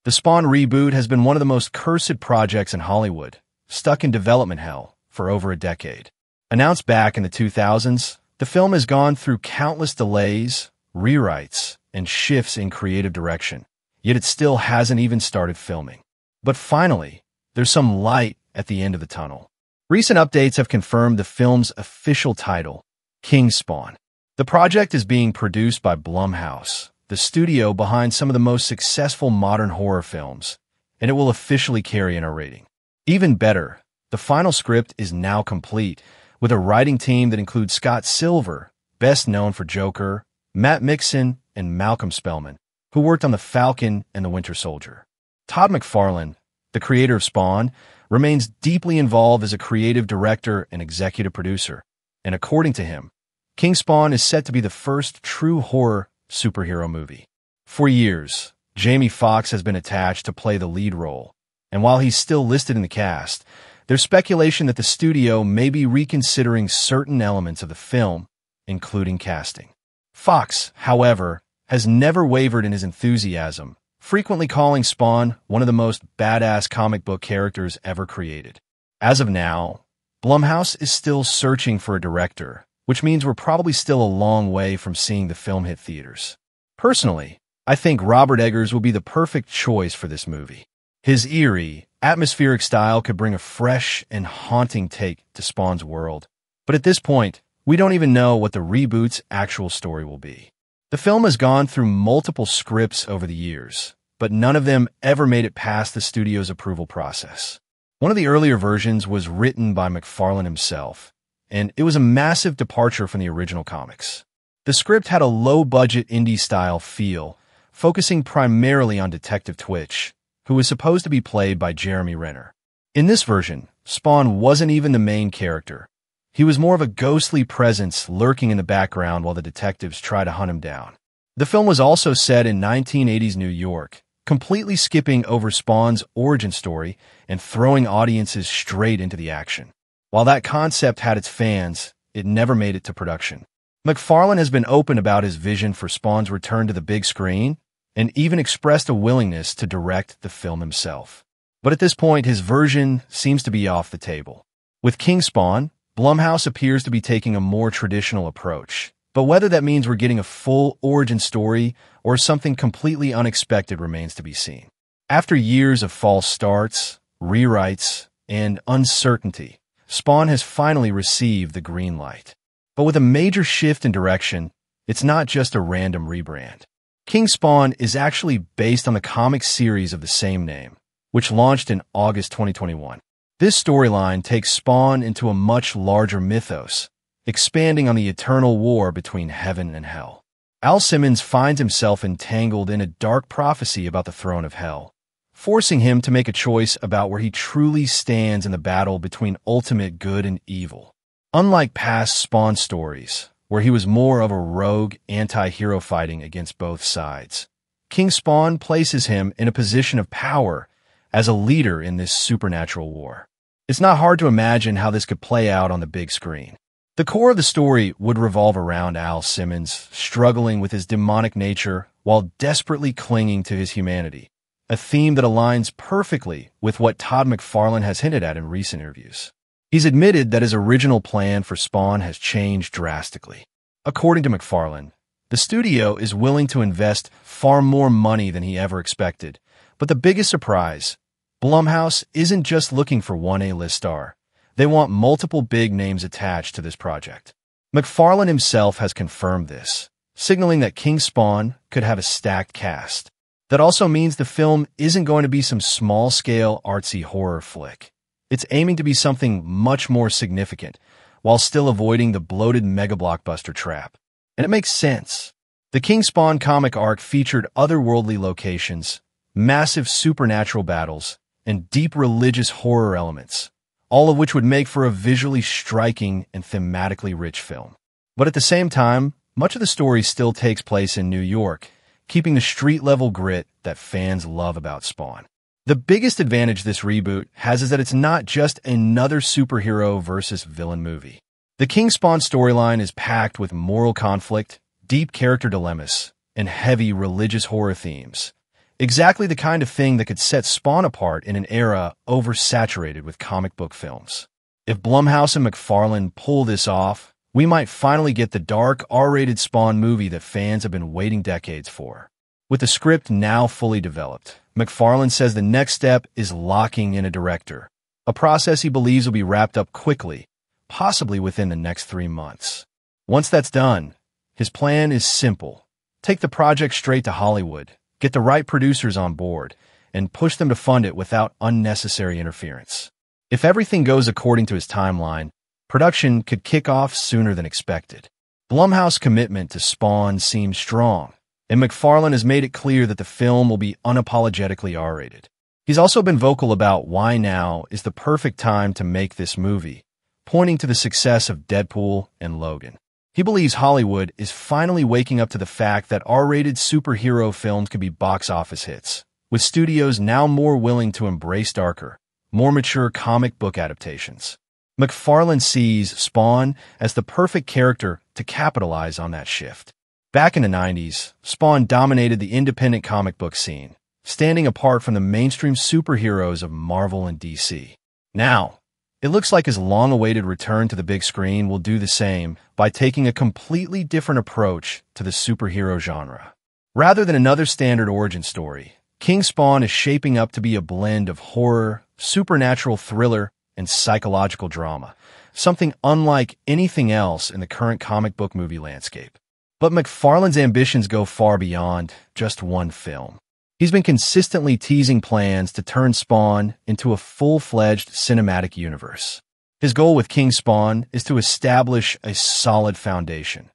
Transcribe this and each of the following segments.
The Spawn reboot has been one of the most cursed projects in Hollywood, stuck in development hell for over a decade. Announced back in the 2000s, the film has gone through countless delays, rewrites, and shifts in creative direction, yet it still hasn't even started filming. But finally, there's some light at the end of the tunnel. Recent updates have confirmed the film's official title, King Spawn. The project is being produced by Blumhouse, the studio behind some of the most successful modern horror films, and it will officially carry an R rating. Even better, the final script is now complete, with a writing team that includes Scott Silver, best known for Joker, Matt Mixon, and Malcolm Spellman, who worked on The Falcon and The Winter Soldier. Todd McFarlane, the creator of Spawn, remains deeply involved as a creative director and executive producer, and according to him, King Spawn is set to be the first true horror superhero movie. For years, Jamie Foxx has been attached to play the lead role, and while he's still listed in the cast, there's speculation that the studio may be reconsidering certain elements of the film, including casting. Foxx, however, has never wavered in his enthusiasm, frequently calling Spawn one of the most badass comic book characters ever created. As of now, Blumhouse is still searching for a director, which means we're probably still a long way from seeing the film hit theaters. Personally, I think Robert Eggers will be the perfect choice for this movie. His eerie, atmospheric style could bring a fresh and haunting take to Spawn's world, but at this point, we don't even know what the reboot's actual story will be. The film has gone through multiple scripts over the years, but none of them ever made it past the studio's approval process. One of the earlier versions was written by McFarlane himself, and it was a massive departure from the original comics. The script had a low-budget indie-style feel, focusing primarily on Detective Twitch, who was supposed to be played by Jeremy Renner. In this version, Spawn wasn't even the main character. He was more of a ghostly presence lurking in the background while the detectives try to hunt him down. The film was also set in 1980s New York, completely skipping over Spawn's origin story and throwing audiences straight into the action. While that concept had its fans, it never made it to production. McFarlane has been open about his vision for Spawn's return to the big screen, and even expressed a willingness to direct the film himself. But at this point, his version seems to be off the table. With King Spawn, Blumhouse appears to be taking a more traditional approach, but whether that means we're getting a full origin story or something completely unexpected remains to be seen. After years of false starts, rewrites, and uncertainty, Spawn has finally received the green light. But with a major shift in direction, it's not just a random rebrand. King Spawn is actually based on the comic series of the same name, which launched in August 2021. This storyline takes Spawn into a much larger mythos, expanding on the eternal war between heaven and hell. Al Simmons finds himself entangled in a dark prophecy about the throne of hell, forcing him to make a choice about where he truly stands in the battle between ultimate good and evil. Unlike past Spawn stories, where he was more of a rogue anti-hero fighting against both sides, King Spawn places him in a position of power as a leader in this supernatural war. It's not hard to imagine how this could play out on the big screen. The core of the story would revolve around Al Simmons struggling with his demonic nature while desperately clinging to his humanity, a theme that aligns perfectly with what Todd McFarlane has hinted at in recent interviews. He's admitted that his original plan for Spawn has changed drastically. According to McFarlane, the studio is willing to invest far more money than he ever expected, but the biggest surprise, Blumhouse isn't just looking for one A-list star. They want multiple big names attached to this project. McFarlane himself has confirmed this, signaling that King Spawn could have a stacked cast. That also means the film isn't going to be some small-scale artsy horror flick. It's aiming to be something much more significant, while still avoiding the bloated mega-blockbuster trap. And it makes sense. The King Spawn comic arc featured otherworldly locations, massive supernatural battles, and deep religious horror elements, all of which would make for a visually striking and thematically rich film. But at the same time, much of the story still takes place in New York, keeping the street-level grit that fans love about Spawn. The biggest advantage this reboot has is that it's not just another superhero versus villain movie. The King Spawn storyline is packed with moral conflict, deep character dilemmas, and heavy religious horror themes, Exactly the kind of thing that could set Spawn apart in an era oversaturated with comic book films. If Blumhouse and McFarlane pull this off, we might finally get the dark, R-rated Spawn movie that fans have been waiting decades for. With the script now fully developed, McFarlane says the next step is locking in a director, a process he believes will be wrapped up quickly, possibly within the next 3 months. Once that's done, his plan is simple. Take the project straight to Hollywood, get the right producers on board, and push them to fund it without unnecessary interference. If everything goes according to his timeline, production could kick off sooner than expected. Blumhouse's commitment to Spawn seems strong, and McFarlane has made it clear that the film will be unapologetically R-rated. He's also been vocal about why now is the perfect time to make this movie, pointing to the success of Deadpool and Logan. He believes Hollywood is finally waking up to the fact that R-rated superhero films can be box office hits, with studios now more willing to embrace darker, more mature comic book adaptations. McFarlane sees Spawn as the perfect character to capitalize on that shift. Back in the 90s, Spawn dominated the independent comic book scene, standing apart from the mainstream superheroes of Marvel and DC. Now, it looks like his long-awaited return to the big screen will do the same by taking a completely different approach to the superhero genre. Rather than another standard origin story, King Spawn is shaping up to be a blend of horror, supernatural thriller, and psychological drama, something unlike anything else in the current comic book movie landscape. But McFarlane's ambitions go far beyond just one film. He's been consistently teasing plans to turn Spawn into a full-fledged cinematic universe. His goal with King Spawn is to establish a solid foundation,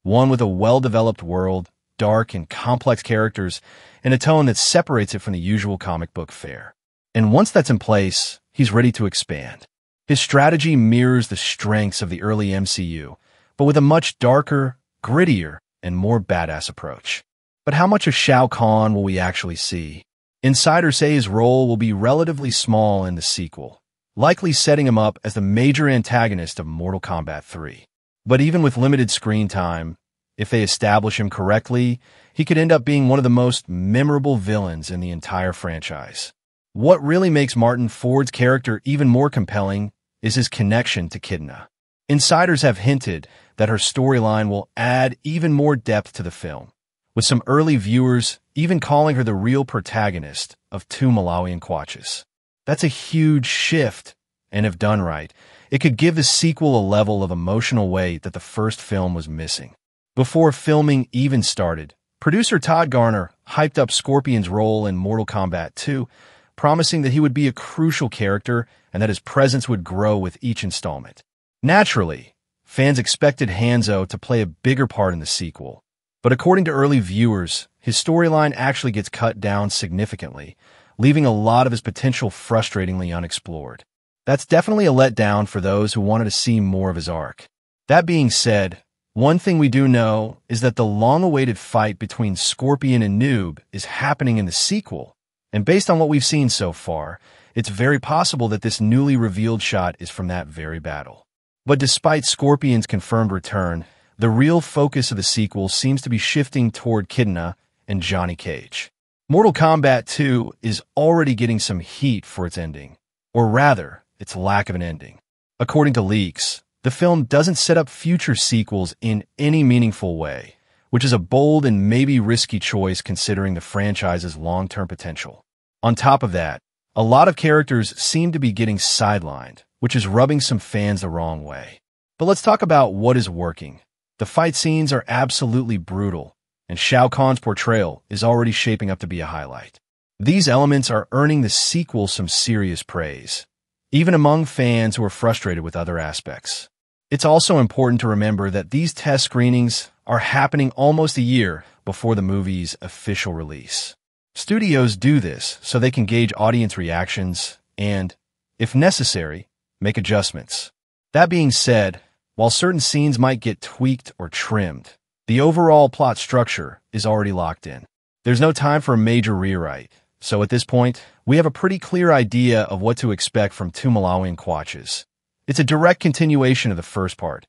one with a well-developed world, dark and complex characters, and a tone that separates it from the usual comic book fare. And once that's in place, he's ready to expand. His strategy mirrors the strengths of the early MCU, but with a much darker, grittier, and more badass approach. But how much of Shao Kahn will we actually see? Insiders say his role will be relatively small in the sequel, likely setting him up as the major antagonist of Mortal Kombat 3. But even with limited screen time, if they establish him correctly, he could end up being one of the most memorable villains in the entire franchise. What really makes Martin Ford's character even more compelling is his connection to Kidna. Insiders have hinted that her storyline will add even more depth to the film, with some early viewers even calling her the real protagonist of Two Malawian Quatches. That's a huge shift, and if done right, it could give the sequel a level of emotional weight that the first film was missing. Before filming even started, producer Todd Garner hyped up Scorpion's role in Mortal Kombat 2, promising that he would be a crucial character and that his presence would grow with each installment. Naturally, fans expected Hanzo to play a bigger part in the sequel, but according to early viewers, his storyline actually gets cut down significantly, leaving a lot of his potential frustratingly unexplored. That's definitely a letdown for those who wanted to see more of his arc. That being said, one thing we do know is that the long-awaited fight between Scorpion and Noob is happening in the sequel, and based on what we've seen so far, it's very possible that this newly revealed shot is from that very battle. But despite Scorpion's confirmed return, the real focus of the sequel seems to be shifting toward Kidna and Johnny Cage. Mortal Kombat 2 is already getting some heat for its ending, or rather, its lack of an ending. According to leaks, the film doesn't set up future sequels in any meaningful way, which is a bold and maybe risky choice considering the franchise's long-term potential. On top of that, a lot of characters seem to be getting sidelined, which is rubbing some fans the wrong way. But let's talk about what is working. The fight scenes are absolutely brutal, and Shao Kahn's portrayal is already shaping up to be a highlight. These elements are earning the sequel some serious praise, even among fans who are frustrated with other aspects. It's also important to remember that these test screenings are happening almost a year before the movie's official release. Studios do this so they can gauge audience reactions and, if necessary, make adjustments. That being said, while certain scenes might get tweaked or trimmed, the overall plot structure is already locked in. There's no time for a major rewrite, so at this point, we have a pretty clear idea of what to expect from Two Malawian Quatches. It's a direct continuation of the first part.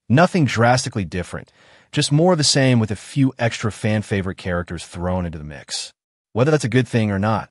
Nothing drastically different, just more of the same with a few extra fan-favorite characters thrown into the mix. Whether that's a good thing or not,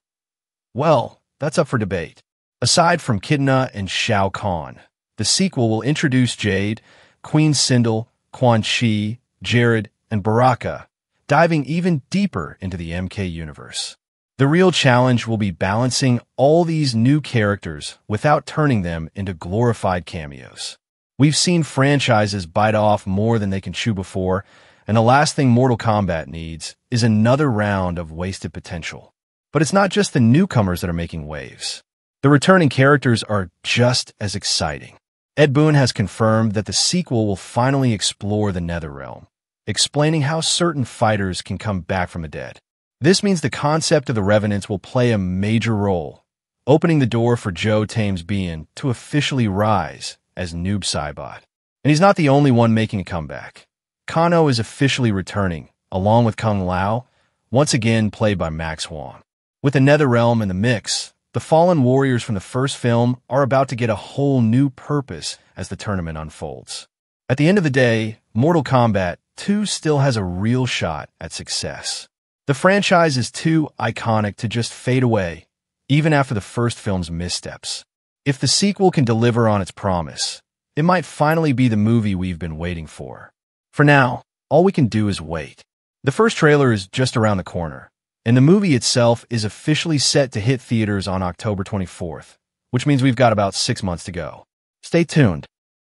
well, that's up for debate. Aside from Kitana and Shao Kahn, the sequel will introduce Jade, Queen Sindel, Quan Chi, Jared, and Baraka, diving even deeper into the MK universe. The real challenge will be balancing all these new characters without turning them into glorified cameos. We've seen franchises bite off more than they can chew before, and the last thing Mortal Kombat needs is another round of wasted potential. But it's not just the newcomers that are making waves. The returning characters are just as exciting. Ed Boon has confirmed that the sequel will finally explore the Netherrealm, explaining how certain fighters can come back from the dead. This means the concept of the Revenants will play a major role, opening the door for Joe Tames Bean to officially rise as Noob Saibot. And he's not the only one making a comeback. Kano is officially returning, along with Kung Lao, once again played by Max Huang. With the Netherrealm in the mix, the fallen warriors from the first film are about to get a whole new purpose as the tournament unfolds. At the end of the day, Mortal Kombat 2 still has a real shot at success. The franchise is too iconic to just fade away, even after the first film's missteps. If the sequel can deliver on its promise, it might finally be the movie we've been waiting for. For now, all we can do is wait. The first trailer is just around the corner, and the movie itself is officially set to hit theaters on October 24th, which means we've got about 6 months to go. Stay tuned.